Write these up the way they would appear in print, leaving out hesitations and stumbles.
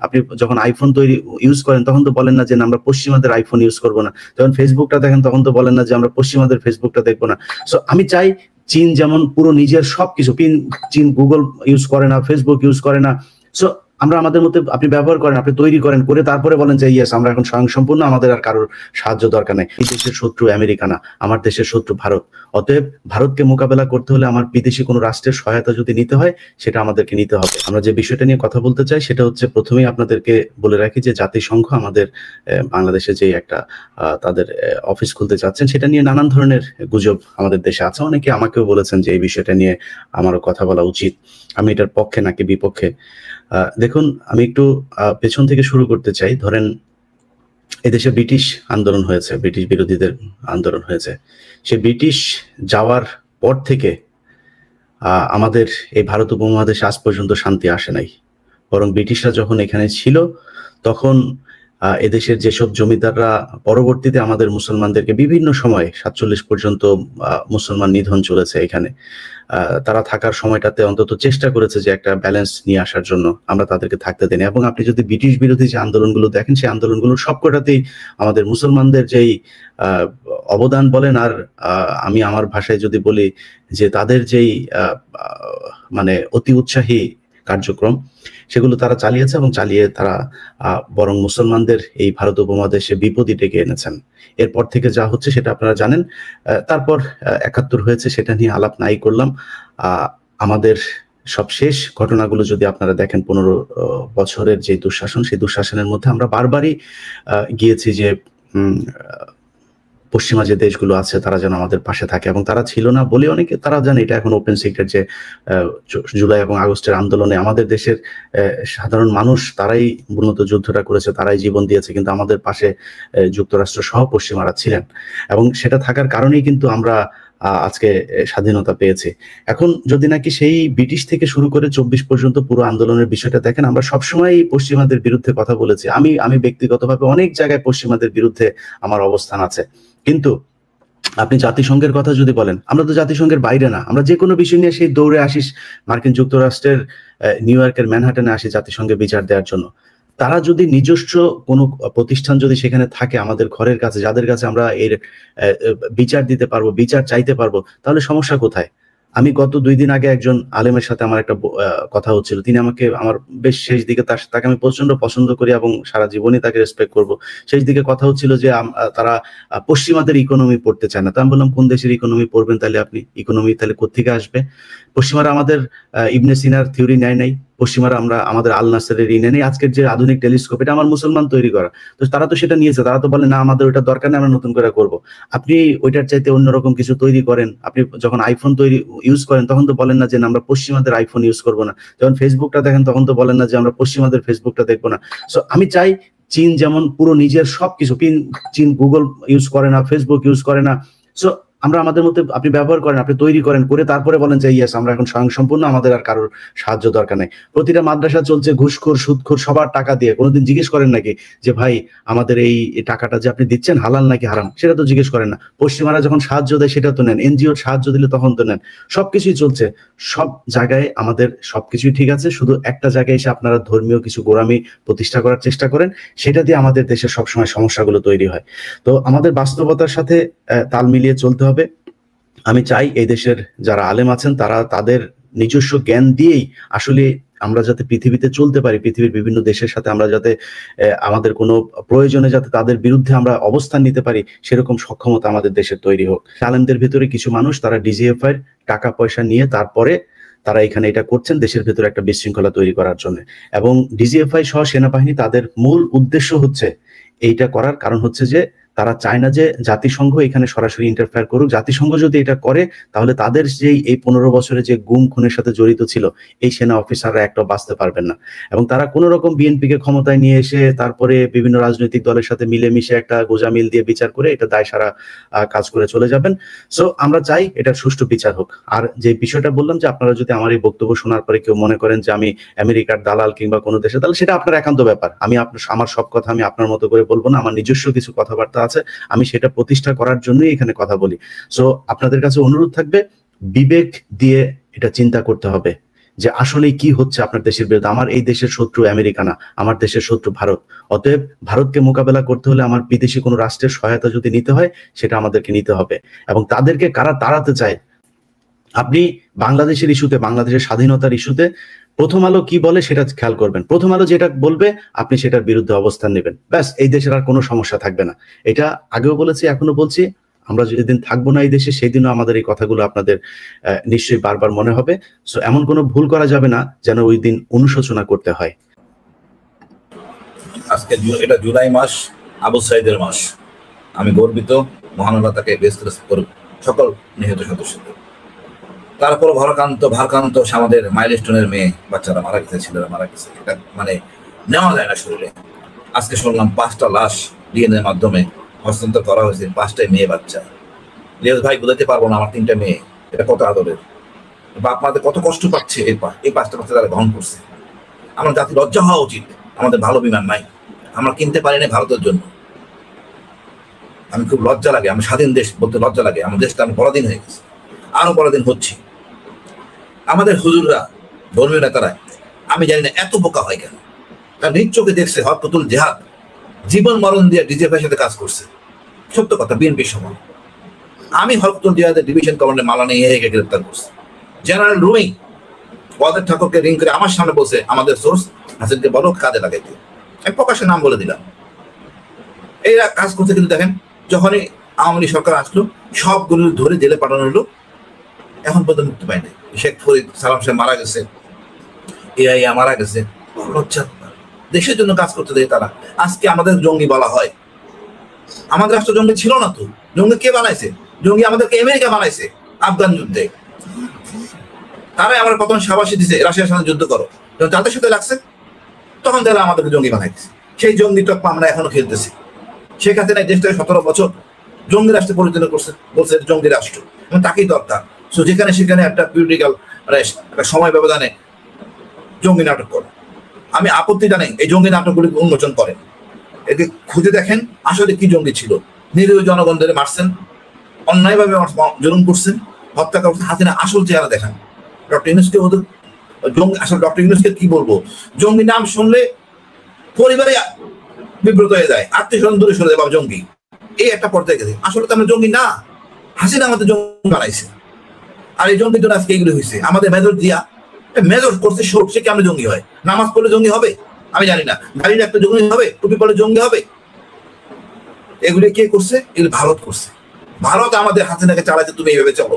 আপনি যখন আইফোন তৈরি ইউজ করেন তখন তো বলেন না যে আমরা পশ্চিমাদের আইফোন ইউজ করবো না, যখন ফেসবুকটা দেখেন তখন তো বলেন না যে আমরা পশ্চিমাদের ফেসবুকটা দেখবো না। সো আমি চাই চীন যেমন পুরো নিজের সবকিছু, চীন গুগল ইউজ করে না, ফেসবুক ইউজ করে না। সো আমরা আমাদের মধ্যে আপনি ব্যবহার করেন, আপনি তৈরি করেন, করে তারপরে বলেন যে ইয়েস আমরা এখন স্বয়ংসম্পূর্ণ, আমাদের আর কারোর সাহায্য দরকার নেই। এই দেশের শত্রু আমেরিকা না, আমার দেশের শত্রু ভারত। অতএব ভারতকে মোকাবেলা করতে হলে আমার বিদেশি কোনো রাষ্ট্রের সহায়তা যদি নিতে হয় সেটা আমাদেরকে নিতে হবে। আমরা যে বিষয়টা নিয়ে কথা বলতে চাই সেটা হচ্ছে, প্রথমেই আপনাদেরকে বলে রাখি যে জাতিসংঘ আমাদের বাংলাদেশে যে একটা তাদের অফিস খুলতে চাচ্ছেন, সেটা নিয়ে নানান ধরনের গুজব আমাদের দেশে আছে। অনেকে আমাকেও বলেছেন যে এই বিষয়টা নিয়ে আমারও কথা বলা উচিত, আমি এটার পক্ষে নাকি বিপক্ষে। দেখুন, আমি একটু পেছন থেকে শুরু করতে চাই। ধরেন এদেশে ব্রিটিশ আন্দোলন হয়েছে, ব্রিটিশ বিরোধীদের আন্দোলন হয়েছে। সে ব্রিটিশ যাওয়ার পর থেকে আমাদের এই ভারত উপমহাদেশে আজ পর্যন্ত শান্তি আসে নাই। বরং ব্রিটিশরা যখন এখানে ছিল তখন এদেশের যেসব জমিদাররা পরবর্তীতে আমাদের মুসলমানদেরকে বিভিন্ন সময় 47 পর্যন্ত মুসলমান নিধন চলেছে এখানে, তারা থাকার সময়টাতে অন্তত চেষ্টা করেছে যে একটা ব্যালেন্স নিয়ে আসার জন্য, আমরা তাদেরকে থাকতে দেন। এবং আপনি যদি ব্রিটিশ বিরোধী যে আন্দোলনগুলো দেখেন, সেই আন্দোলনগুলো সবকটাতেই আমাদের মুসলমানদের যেই অবদান বলেন, আর আমি আমার ভাষায় যদি বলি যে তাদের যেই মানে অতি উৎসাহী কার্যক্রম, সেগুলো তারা চালিয়েছে এবং চালিয়ে তারা বরং মুসলমানদের এই ভারত উপমহাদেশে বিপদই ডেকে এনেছেন। এরপর থেকে যা হচ্ছে সেটা আপনারা জানেন। তারপর 71 হয়েছে, সেটা নিয়ে আলাপ নাই করলাম। আমাদের সব শেষ ঘটনাগুলো যদি আপনারা দেখেন, 15 বছরের যে দুঃশাসন, সেই দুঃশাসনের মধ্যে আমরা বারবারই গিয়েছি যে পশ্চিমা যে দেশগুলো আছে তারা যেন আমাদের পাশে থাকে, এবং তারা ছিল না বলে অনেকে তারা জানে, এটা এখন ওপেন সিক্রেট, যে জুলাই এবং আগস্টের আন্দোলনে আমাদের দেশের সাধারণ মানুষ তারাই মূলত যুদ্ধটা করেছে, তারাই জীবন দিয়েছে, কিন্তু আমাদের পাশে যুক্তরাষ্ট্র সহ পশ্চিমারা ছিলেন, এবং সেটা থাকার কারণেই কিন্তু আমরা আজকে স্বাধীনতা পেয়েছি। এখন যদি নাকি সেই ব্রিটিশ থেকে শুরু করে 24 পর্যন্ত পুরো আন্দোলনের বিষয়টা দেখেন, আমরা সবসময় পশ্চিমাদের বিরুদ্ধে কথা বলেছি। আমি ব্যক্তিগতভাবে অনেক জায়গায় পশ্চিমাদের বিরুদ্ধে আমার অবস্থান আছে, কিন্তু আপনি জাতিসংঘের কথা যদি বলেন, আমরা তো জাতিসংঘের বাইরে না। আমরা যে কোনো বিষয় নিয়ে সেই দৌড়ে আসিস মার্কিন যুক্তরাষ্ট্রের নিউ ইয়র্কের ম্যানহাটনে আসি জাতিসংঘে বিচার দেওয়ার জন্য। তারা যদি নিজস্ব কোনো প্রতিষ্ঠান যদি সেখানে থাকে আমাদের ঘরের কাছে, যাদের কাছে আমরা এর বিচার দিতে পারবো, বিচার চাইতে পারবো, তাহলে সমস্যা কোথায়? আমি গত 2 দিন আগে একজন আলেমের সাথে আমার একটা কথা হচ্ছিল। তিনি আমাকে, আমার বেশ শেষ দিকে তাকে আমি প্রচন্ড পছন্দ করি এবং সারা জীবনই তাকে রেসপেক্ট করব। শেষ দিকে কথা হচ্ছিল যে তারা পশ্চিমাদের ইকোনমি পড়তে চায় না। তো আমি বললাম, কোন দেশের ইকোনমি পড়বেন তাহলে আপনি? ইকোনমি তাহলে কোত্থেকে আসবে? পশ্চিমারা আমাদের ইবনে সিনার থিওরি নেয় নাই, পশ্চিমারা আমাদের আল নাসেরের নেই। আজকের যে আধুনিক টেলিস্কোপ, এটা আমার মুসলমান তৈরি করা, তো তারা তো সেটা নিয়েছে। তারা তো বলে না, আমাদের ওইটা দরকার নেই, আমরা নতুন করে করব। আপনি ওইটার চাইতে অন্যরকম কিছু তৈরি করেন। আপনি যখন আইফোন তৈরি ইউজ করেন তখন তো বলেন না যে আমরা পশ্চিমাদের আইফোন ইউজ করবো না, যখন ফেসবুকটা দেখেন তখন তো বলেন না যে আমরা পশ্চিমাদের ফেসবুকটা দেখবো না। সো আমি চাই চীন যেমন পুরো নিজের সবকিছু, চীন গুগল ইউজ করে না, ফেসবুক ইউজ করে না। সো আমরা আমাদের মধ্যে আপনি ব্যবহার করেন, আপনি তৈরি করেন, করে তারপরে বলেন যে ইয়েস আমরা এখন স্বয়ংসম্পূর্ণ, আমাদের আর কারোর সাহায্য দরকার নেই। প্রতিটা মাদ্রাসা চলছে ঘুষখোর সুদখোর সবার টাকা দিয়ে। কোনোদিন জিজ্ঞেস করেন নাকি যে ভাই আমাদের এই টাকাটা যে আপনি দিচ্ছেন হালাল নাকি হারাম? সেটা তো জিজ্ঞেস করেন না। পশ্চিমারা যখন সাহায্য দেয় সেটা তো নেন, এনজিওর সাহায্য দিলে তখন তো নেন। সবকিছুই চলছে, সব জায়গায় আমাদের সবকিছুই ঠিক আছে। শুধু একটা জায়গায় এসে আপনারা ধর্মীয় কিছু গোঁড়ামি প্রতিষ্ঠা করার চেষ্টা করেন, সেটা দিয়ে আমাদের দেশের সবসময় সমস্যাগুলো তৈরি হয়। তো আমাদের বাস্তবতার সাথে তাল মিলিয়ে চলতে হবে। আমি চাই এই দেশের যারা আলেম আছেন তারা তাদের নিজস্ব জ্ঞান দিয়েই আসলে আমরা যাতে পৃথিবীতে চলতে পারি, পৃথিবীর বিভিন্ন দেশের সাথে আমরা যাতে আমাদের কোনো প্রয়োজনে যাতে তাদের বিরুদ্ধে আমরা অবস্থান নিতে পারি, সেরকম সক্ষমতা আমাদের দেশের তৈরি হোক। আলেমদের ভেতরে কিছু মানুষ তারা ডিজিএফআই টাকা পয়সা নিয়ে তারপরে তারা এখানে এটা করছেন দেশের ভেতরে একটা বিশৃঙ্খলা তৈরি করার জন্য। এবং ডিজিএফআই সহ সেনাবাহিনী তাদের মূল উদ্দেশ্য হচ্ছে এইটা করার কারণ হচ্ছে যে তারা চায় না যে জাতিসংঘ এখানে সরাসরি ইন্টারফেয়ার করুক। জাতিসংঘ যদি এটা করে তাহলে তাদের যেই এই 15 বছরে যে গুম খুনের সাথে জড়িত ছিল এই সেনা অফিসাররা একটাও বাঁচতে পারবেন না। এবং তারা কোন রকম বিএনপিকে ক্ষমতায় নিয়ে এসে তারপরে বিভিন্ন রাজনৈতিক দলের সাথে মিলেমিশে একটা গোজামিল দিয়ে বিচার করে এটা দায় সারা কাজ করে চলে যাবেন। সো আমরা চাই এটার সুষ্ঠু বিচার হোক। আর যে বিষয়টা বললাম যে আপনারা যদি আমার এই বক্তব্য শোনার পরে কেউ মনে করেন যে আমি আমেরিকার দালাল কিংবা কোনো দেশের দালাল, সেটা আপনার একান্ত ব্যাপার। আমি আমার সব কথা আমি আপনার মতো করে বলবো না, আমার নিজস্ব কিছু কথাবার্তা আছে, আমি সেটা প্রতিষ্ঠা করার জন্যই এখানে কথা বলি। সো আপনাদের কাছে অনুরোধ থাকবে, বিবেক দিয়ে এটা চিন্তা করতে হবে যে আসলে কি হচ্ছে আপনার দেশের বিরুদ্ধে। আমার এই দেশের শত্রু আমেরিকা না, আমার দেশের শত্রু ভারত। অতএব ভারতকে মোকাবেলা করতে হলে আমার বিদেশি কোনো রাষ্ট্রের সহায়তা যদি নিতে হয় সেটা আমাদেরকে নিতে হবে। এবং তাদেরকে কারা তাড়াতে চায়, আপনি বাংলাদেশের ইস্যুতে, বাংলাদেশের স্বাধীনতার ইস্যুতে প্রথম আলো কি বলে সেটা খেয়াল করবেন। প্রথম আলো যেটা বলবে আপনি সেটার বিরুদ্ধে অবস্থান নেবেন, ব্যাস এই দেশের আর কোনো সমস্যা থাকবে না। এটা আগেও বলেছি, এখনো বলছি, আমরা যেদিন থাকবো না এই দেশে সেই দিনও আমাদের এই কথাগুলো আপনাদের নিশ্চয়ই বারবার মনে হবে। সো এমন কোনো ভুল করা যাবে না যেন ওই দিন অনুশোচনা করতে হয়। আজকে এটা জুলাই মাস, আবু সাইদের মাস। আমি গর্বিত, মহান আল্লাহ তাকে বেস্ট করুক সকল নিহত সদস্যদের। তারপর ভারকান্ত আমাদের মাইলস্টোনের মেয়ে বাচ্চারা মারা গেছে, ছেলেরা মারা গেছে, এটা মানে নেওয়া যায় না শরীরে। আজকে শুনলাম 5টা লাশ ডিএনএর মাধ্যমে হস্তান্তর করা হয়েছে, 5টাই মেয়ে বাচ্চা। রিয়াজ ভাই বুঝাতে পারবো না আমার 3টা মেয়ে, এটা কত আদরের। বাপ মাদের কত কষ্ট পাচ্ছে এই 5টা বাচ্চা তারা গ্রহণ করছে। আমার জাতি লজ্জা হওয়া উচিত, আমাদের ভালো বিমান নাই, আমরা কিনতে পারি না ভারতের জন্য। আমি খুব লজ্জা লাগে, আমি স্বাধীন দেশ বলতে লজ্জা লাগে। আমার দেশটা আমি পরাধীন হয়ে গেছি, আরো পরাধীন হচ্ছি। আমাদের হুজুররা, ধর্মীয় নেতারা, আমি জানি না এত বোকা হয় কেন। তার নিজ চোখে দেখছে হরকতুল জিহাদ জীবন মরণ দিয়ে ডিজিএফের সাথে কাজ করছে। সত্য কথা, বিএনপির সময় আমি হরকতুল জিহাদের ডিভিশন কমান্ডার মালানা ইয়াহিয়াকে গ্রেপ্তার করছি। জেনারেল রুমি ওয়াদের ঠাকুরকে রিং করে আমার সামনে বসে আমাদের সোর্স হাসিনকে বলো কাজে লাগাইতে, আমি প্রকাশ্যে নাম বলে দিলাম। এরা কাজ করতে, কিন্তু দেখেন যখনই আওয়ামী লীগ সরকার আসলো সবগুলো ধরে জেলে পাঠানো হলো, এখন পর্যন্ত মুক্তি পায় নাই। শেখ ফরিদ সালাম সাহেব মারা গেছে, এআইয়া মারা গেছে। লজ্জা, দেশের জন্য কাজ করতে দেয় তারা। আজকে আমাদের জঙ্গি বলা হয়, আমাদের রাষ্ট্র জঙ্গি ছিল না তো। জঙ্গি কে বানাইছে? জঙ্গি আমাদেরকে আমেরিকা বানাইছে আফগান যুদ্ধে। তারাই আমার প্রথম সাবাসী দিছে রাশিয়ার সাথে যুদ্ধ করো, যখন তাদের সাথে লাগছে তখন তারা আমাদেরকে জঙ্গি বানাইছে। সেই জঙ্গি টক আমরা এখনো খেলতেছি। শেখ হাসিনা দেশটাকে 17 বছর জঙ্গি রাষ্ট্রে পরিচালনা করছে, বলছে জঙ্গি রাষ্ট্র, এবং তাকেই দরকার। সো যেখানে সেখানে একটা পিউরিটিক্যাল একটা সময় ব্যবধানে জঙ্গি নাটক করে। আমি আপত্তি জানাই এই জঙ্গি নাটকগুলি উন্মোচন করেন, একে খুঁজে দেখেন আসলে কি জঙ্গি ছিল। নিরীহ জনগণদের মারছেন, অন্যায়ভাবে জুলুম করছেন, হত্যা করছেন। হাসিনা আসল চেহারা দেখান। ডক্টর ইউনূসকে জঙ্গি, আসলে ডক্টর ইউনূসকে কি বলবো, জঙ্গি নাম শুনলে পরিবারে বিব্রত হয়ে যায়, আত্মীয় স্বজন দূরে সরে যায়, বাবা জঙ্গি, এই একটা পর্যায়ে গেছে। আসলে তো আমরা জঙ্গি না, হাসিনা আমাদের জঙ্গি বানাইছে। আর এই জঙ্গির জন্য আজকে এগুলো হয়েছে। আমাদের মেজর দিয়া মেজর করছে শোক, সে কেমন জঙ্গি হয়? নামাজ পড়লে জঙ্গি হবে? আমি জানি না। গাড়ি একটা জঙ্গি হবে, টুপি পড়লে জঙ্গি হবে? এগুলি কে করছে? এগুলো ভারত করছে। ভারত আমাদের হাসিনাকে চালাতে, তুমি এইভাবে চলো।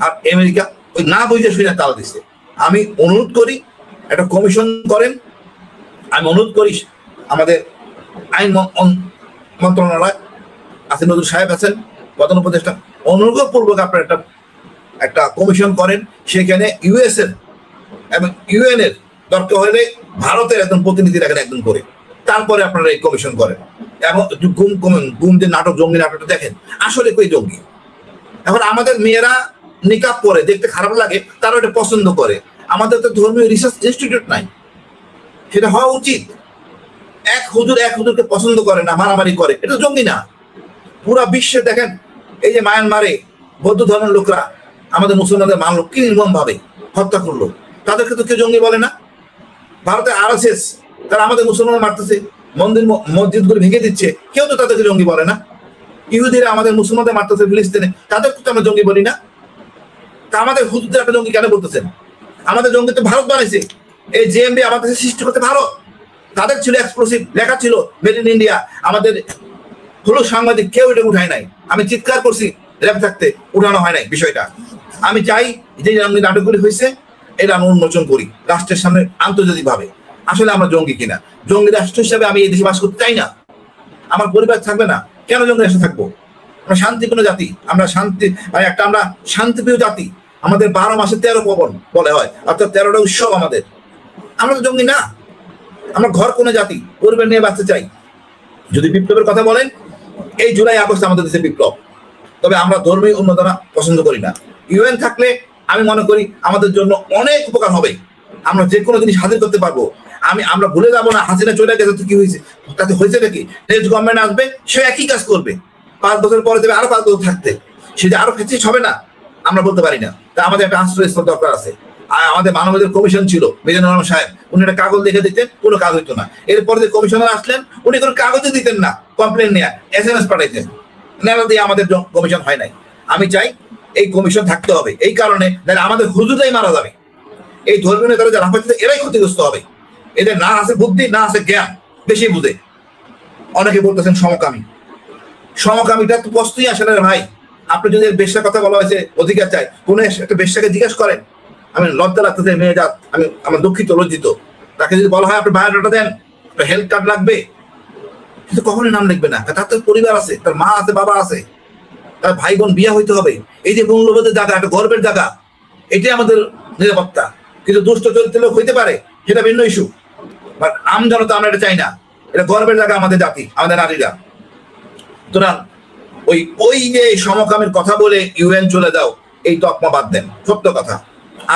আর আমেরিকা ওই না বুঝে শুনে তালা দিচ্ছে। আমি অনুরোধ করি একটা কমিশন করেন। আমি অনুরোধ করি আমাদের আইন মন্ত্রণালয় আছে, নজরুল সাহেব আছেন প্রধান উপদেষ্টা, অনুগ্রহপূর্বক আপনার একটা কমিশন করেন। সেখানে ইউএস এর এবং ইউএন এর দরকার হলে ভারতের একজন প্রতিনিধি রাখেন একজন করে, তারপরে আপনারা এই কমিশন করেন। এবং গুম যে নাটক, জঙ্গি নাটকটা দেখেন আসলে কই জঙ্গি। এখন আমাদের মেয়েরা নিকাব পরে দেখতে খারাপ লাগে, তারা এটা পছন্দ করে। আমাদের তো ধর্মীয় রিসার্চ ইনস্টিটিউট নাই, সেটা হওয়া উচিত। এক হুজুরকে পছন্দ করে না, মারামারি করে, এটা জঙ্গি না। পুরা বিশ্বে দেখেন, এই যে মায়ানমারে বৌদ্ধ ধর্মের লোকরা আমাদের মুসলমানদের মানলো, কি নির্মম ভাবে হত্যা করলো, তাদেরকে তো কেউ জঙ্গি বলে না। ভারতের আরএসএস তারা আমাদের মুসলমান মারতেছে, মন্দির মসজিদ গুলো ভেঙে দিচ্ছে, কেউ তো তাদেরকে জঙ্গি বলে না। ইহুদিরা আমাদের মুসলমানদের মারতেছে ফিলিস্তিনে, তাদের তো আমরা জঙ্গি বলি না। তা আমাদের হুজুরদের একটা জঙ্গি কেন বলতেছেন? আমাদের জঙ্গি তো ভারত বানাইছে। এই জেএমবি আমাদের সৃষ্টি করতে ভারত, তাদের ছিল এক্সপ্লোসিভ, লেখা ছিল মেড ইন ইন্ডিয়া। আমাদের হলো সাংবাদিক কেউ এটা উঠায় নাই। আমি চিৎকার করছি র্যাব থাকতে, উঠানো হয় নাই বিষয়টা। আমি চাই যে নাটকগুলি হয়েছে এটা আমি উন্মোচন করি রাষ্ট্রের সামনে আন্তর্জাতিক ভাবে। আসলে আমরা জঙ্গি কিনা, জঙ্গি রাষ্ট্র হিসাবে আমি এই দেশে বাস করতে চাই না। আমার পরিবার থাকবে না, কেন জঙ্গি রাষ্ট্রে থাকবো? আমরা শান্তিপূর্ণ জাতি, আমরা আমরা শান্তিপ্রিয় জাতি। আমাদের 12 মাসে 13 পার্বণ বলে হয়, অর্থাৎ 13টা উৎসব আমাদের। আমরা তো জঙ্গি না, আমরা ঘর কোন জাতি, পরিবার নিয়ে বাঁচতে চাই। যদি বিপ্লবের কথা বলেন, এই জুলাই আগস্ট আমাদের দেশে বিপ্লব। তবে আমরা ধর্মীয় উন্মাদনা পছন্দ করি না। ইউএন থাকলে আমি মনে করি আমাদের জন্য অনেক উপকার হবে, আমরা যে কোনো জিনিস হাজির করতে পারবো। আমরা ভুলে যাবো না হাসিনা চলে গেছে তো কি হয়েছে, তাতে হয়েছে নাকি? নেক্সট গভর্নমেন্ট আসবে, সে একই কাজ করবে, 5 বছর পরে দেবে আরো 5 বছর থাকতে, সে যে আরো ফেসিস্ট হবে না আমরা বলতে পারি না। তা আমাদের একটা আশ্রয়স্থল দরকার আছে। আমাদের মানবাধিকার কমিশন ছিল, মিজানুর রহমান সাহেব, উনি একটা কাগজ লিখে দিতেন, কোনো কাজ হইতো না। এরপরে যে কমিশনার আসলেন, উনি কোনো কাগজও দিতেন না, কমপ্লেন নিয়ে SMS পাঠাইতেন, নেলা দিয়ে আমাদের কমিশন হয় নাই। আমি চাই এই কমিশন থাকতে হবে, এই কারণে আমাদের হুজুরাই মারা যাবে। এই ধর্মীয় নেতারা যারা হচ্ছে এরাই ক্ষতিগ্রস্ত হবে। এদের না আছে বুদ্ধি, না আছে জ্ঞান, বেশি বুঝে। অনেকে বলতেছেন সমকামী, সমকামীটা তো প্রশ্নই আসে না ভাই। আপনি যদি বেশ্যার কথা বলা হয়েছে অধিকার চাই, কোন একটা বেশ্যাকে জিজ্ঞেস করেন? আমি লজ্জা লাগতেছে, মেয়ে জাত, আমি আমার দুঃখিত, লজ্জিত। তাকে যদি বলা হয় আপনি বায়োডাটা দেন, হেলথ কার্ড লাগবে, কিন্তু কখনোই নাম লিখবে না। তার তো পরিবার আছে, তার মা আছে, বাবা আছে, তার ভাই বোন বিয়ে হইতে হবে। এই যে মূল্যবোধের জায়গা, একটা গর্বের জায়গা, এটাই আমাদের নিরাপত্তা। কিন্তু দুষ্ট চরিত্রের লোক হইতে পারে, সেটা ভিন্ন ইস্যু। বাট আমজনতা আমরা এটা চাই না। এটা গর্বের জায়গা আমাদের জাতি, আমাদের নারীরা। সুতরাং ওই যে সমকামের কথা বলে UN চলে যাও, এই তকমা বাদ দেন। সত্য কথা,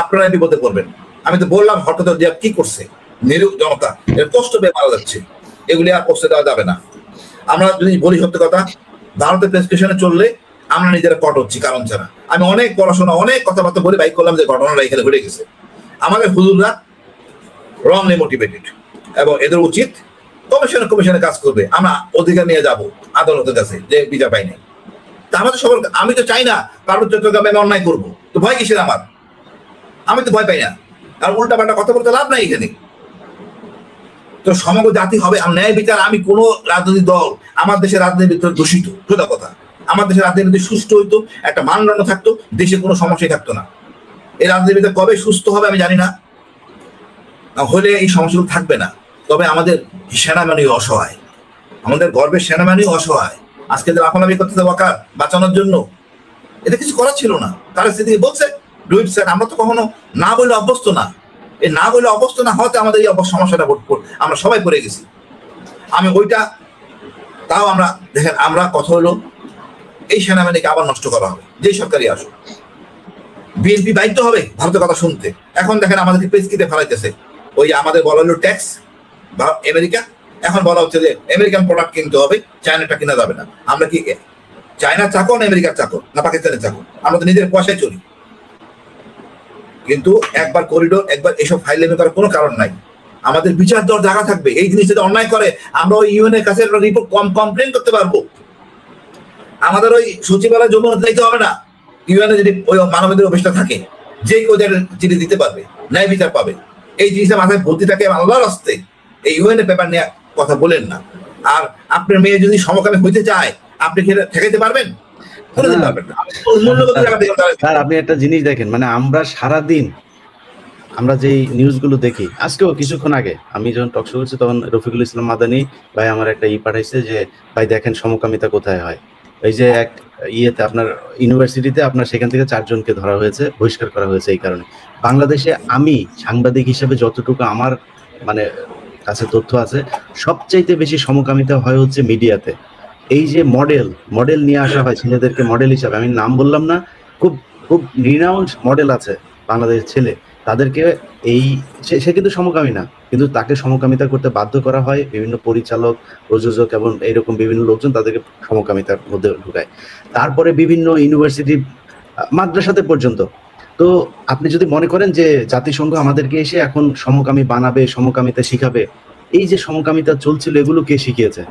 আপনারা বিপদে পড়বেন। আমি তো বললাম হঠাৎ যে কি করছে নিরীহ জনতা, এর কষ্ট পেয়ে মারা যাচ্ছে, এগুলি আর কষ্ট দেওয়া যাবে না। আমরা যদি বলি সত্য কথা, ভারতের প্রেসক্রিপশনে চললে আমরা নিজেরা কট হচ্ছি কারণ ছাড়া। আমি অনেক পড়াশোনা, অনেক কথাবার্তা বলে বাইক করলাম যে ঘটনাটা এখানে ঘটে গেছে। আমাদের হুজুররা রংলি মোটিভেটেড, এবং এদের উচিত কমিশনে কাজ করবে। আমরা অধিকার নিয়ে যাব আদালতের কাছে যে বিচার পাই নাই। তা আমাদের সবার, আমি তো চাই না পার্বত্য চট্টগ্রামে আমি অন্যায় করবো, তো ভয় কিসের আমার? আমি তো ভয় পাই না। আর উল্টা পাল্টা কথা বলতে লাভ নাই এখানে। তো সমগ্র জাতি হবে ন্যায় বিচার। আমি কোন রাজনৈতিক দল, আমার দেশের রাজনীতি দূষিত, সোজা কথা। আমার দেশের রাজনীতি সুস্থ হইতো, একটা মানদণ্ড থাকতো, দেশে কোনো সমস্যাই থাকতো না। এই রাজনীতিটা কবে সুস্থ হবে আমি জানি না, হলে এই সমস্যাগুলো থাকবে না। তবে আমাদের সেনাবাহিনী অসহায়, আমাদের গর্বের সেনাবাহিনী অসহায়। আজকে যে লাফালাফি করতেছে ওয়াকার বাঁচানোর জন্য, এটা কিছু করা ছিল না। তারা সেদিকে বলছে ডুইট স্যার, আমরা তো কখনো না বলে অভ্যস্ত না। এই না বলে অভ্যস্ত না হতে আমাদের এই সমস্যাটা আমরা সবাই পড়ে গেছি। আমি ওইটা, তাও আমরা দেখেন, আমরা কথা হলো এই সেনাবাহিনীকে আবার নষ্ট করা হবে, যে সরকারি আসুক। বিএনপি বাধ্য হবে ভারতের কথা শুনতে। এখন দেখেন আমাদেরকে পেস্কিতে ফেলাইতেছে। ওই আমাদের বলা হলো ট্যাক্স বা আমেরিকা, এখন বলা হচ্ছে যে আমেরিকান প্রোডাক্ট কিনতে হবে, চায়নাটা কিনা যাবে না। আমরা কি চায়না চাকর না আমেরিকার চাকর না পাকিস্তানের চাকর? আমরা তো নিজের পয়সায় চলি। কিন্তু একবার করিডোর, একবার এসব ফাইল লেবে করার কোনো কারণ নাই। আমাদের বিচার দেওয়ার জায়গা থাকবে। এই জিনিস যদি অন্যায় করে আমরা ওই UN এর কাছে রিপোর্ট কমপ্লেন করতে পারবো। আমাদের ওই সচিবালয় জমানত দিতে হবে না। UN এ যদি ওই মানবাধিকার অফিসটা থাকে, যে কেউ চিঠি দিতে পারবে, ন্যায় বিচার পাবে। এই জিনিসটা মাথায় ভর্তি থাকে। আল্লাহর রাস্তে এই UN এর পেপার নিয়ে কথা বলেন না। আর আপনার মেয়ে যদি সমকামী হইতে চায়, আপনি ঠেকাইতে পারবেন? স্যার আপনি একটা জিনিস দেখেন, মানে আমরা সারাদিন আমরা যে নিউজগুলো দেখি, আজকেও কিছুক্ষণ আগে আমি যখন টক শো করছি তখন রফিকুল ইসলাম মাদানী ভাই আমার একটা পাঠাইছে যে ভাই দেখেন সমকামিতা কোথায় হয়। এই যে এক ইয়েতে আপনার ইউনিভার্সিটিতে আপনার সেখান থেকে 4 জনকে ধরা হয়েছে, বহিষ্কার করা হয়েছে এই কারণে। বাংলাদেশে আমি সাংবাদিক হিসেবে যতটুকু আমার মানে কাছে তথ্য আছে, সবচাইতে বেশি সমকামিতা হয় হচ্ছে মিডিয়াতে। এই যে মডেল নিয়ে আসা হয় ছেলেদেরকে মডেল হিসাবে, আমি নাম বললাম না, খুব খুব রিনাউন্ড মডেল আছে বাংলাদেশের ছেলে, তাদেরকে সে কিন্তু সমকামী না, কিন্তু তাকে সমকামিতা করতে বাধ্য করা হয় বিভিন্ন পরিচালক, প্রযোজক এবং এইরকম বিভিন্ন লোকজন তাদেরকে সমকামিতার মধ্যে ঢুকায়। তারপরে বিভিন্ন ইউনিভার্সিটি, মাদ্রাসাতে পর্যন্ত। তো আপনি যদি মনে করেন যে জাতিসংঘ আমাদেরকে এসে এখন সমকামী বানাবে, সমকামিতা শিখাবে, এই যে সমকামিতা চলছিল এগুলো কে শিখিয়েছে?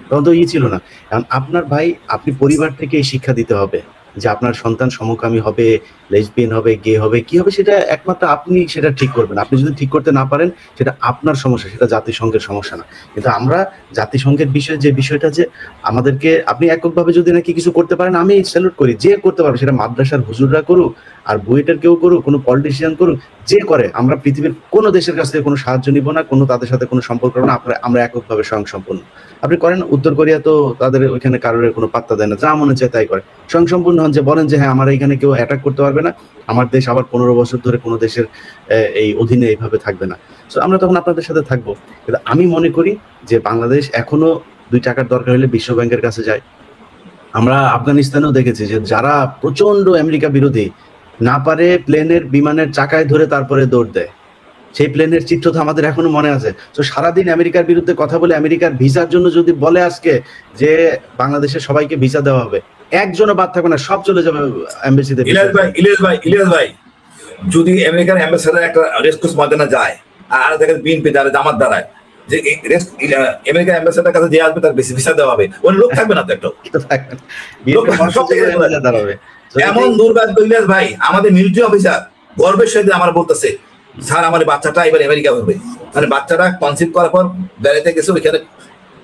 তখন তো ছিল না। কারণ আপনার ভাই, আপনি পরিবার থেকে এই শিক্ষা দিতে হবে যে আপনার সন্তান সমকামী হবে, লেসবিয়ান হবে, গে হবে, কি হবে সেটা একমাত্র আপনি সেটা ঠিক করবেন। আপনি যদি ঠিক করতে না পারেন সেটা আপনার সমস্যা, সেটা জাতিসংঘের সমস্যা না। কিন্তু আমরা জাতিসংঘের বিষয়ে যে বিষয়টা, যে আমাদেরকে আপনি এককভাবে যদি নাকি কিছু করতে পারেন, আমি স্যালুট করি। যে করতে পারবে, সেটা মাদ্রাসার হুজুররা করুক, আর বুয়েটের কেউ করুক, কোনো পলিটিশিয়ান করুক, যে করে। আমরা পৃথিবীর কোনো দেশের কাছ থেকে কোনো সাহায্য নিব না, কোনো তাদের সাথে কোনো সম্পর্ক না। আমরা এককভাবে স্বয়ংসম্পূর্ণ। আপনি করেন, উত্তর কোরিয়া তো তাদের ওইখানে কারোর কোনো পাত্তা দেয় না, যা মনে চায় তাই করে, স্বয়ংসম্পূর্ণ হন। যে বলেন যে হ্যাঁ আমার এখানে কেউ অ্যাটাক করতে পারবে না, আমার দেশ আবার 15 বছর ধরে কোনো দেশের এই অধীনে এইভাবে থাকবে না। সো আমরা তখন আপনাদের সাথে থাকবো। কিন্তু আমি মনে করি যে বাংলাদেশ এখনো 2 টাকার দরকার হলে বিশ্ব ব্যাংকের কাছে যায়। আমরা আফগানিস্তানেও দেখেছি যে যারা প্রচন্ড আমেরিকা বিরোধী, না পারে প্লেনের বিমানের চাকায় ধরে তারপরে দৌড় দেয়। সেই প্লেনের চিত্র তো আমাদের এখনো মনে আছে। তো সারাদিন আমেরিকার বিরুদ্ধে কথা বলে, আমেরিকার ভিসার জন্য যদি বলে আজকে যে বাংলাদেশের সবাইকে ভিসা দেওয়া হবে, একজনও বাদ থাকবে না, সব চলে যাবে এমবাসিতে। ইলিয়াস ভাই যদি আমেরিকার অ্যাম্বাসেডার একটা রেসকোর্স ময়দানে যায় আর দেখে বিএনপি দ্বারা জামাত দ্বারায় যে আমেরিকার অ্যাম্বাসেডার কাছে যে আসবে তার বেশি ভিসা দেওয়া হবে ওই লোক থাকবে না তো একটা এমন দুর্ভাগ্য ইলিয়াস ভাই আমাদের মিলিটারি অফিসার গর্বের সহিত আমার বলতেছে স্যার আমার বাচ্চাটা এবার আমেরিকা হবে মানে বাচ্চাটা কনসিভ করার পর বেড়াতে গেছে ওইখানে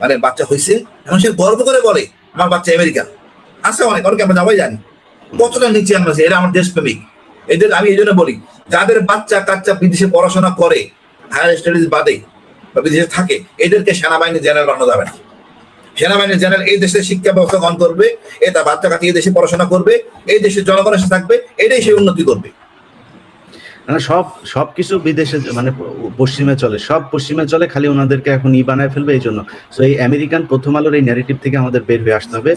মানে বাচ্চা হয়েছে এখন সে গর্ব করে বলে আমার বাচ্চা আমেরিকা আছে অনেকে আমরা সবাই জানি কতটা নিচে আমরা এরা আমার দেশপ্রেমিক এদের আমি এই জন্য বলি যাদের বাচ্চা কাচ্চা বিদেশে পড়াশোনা করে হায়ার স্টাডিজ বাদে বা বিদেশে থাকে এদেরকে সেনাবাহিনী জেনারেল বানানো যাবে না সেনাবাহিনী জেনারেল এই দেশের শিক্ষা ব্যবস্থা গ্রহণ করবে এ তার বাচ্চা কাচ্চা এই দেশে পড়াশোনা করবে এই দেশের জনগণের সাথে থাকবে এটাই সে উন্নতি করবে মানে সবকিছু বিদেশে মানে পশ্চিমে চলে, সব পশ্চিমে চলে, খালি ওনাদেরকে এখন বানায় ফেলবে। এই জন্য এই আমেরিকান প্রথম আলোর এই ন্যারেটিভ থেকে আমাদের বের হয়ে আসতে হবে।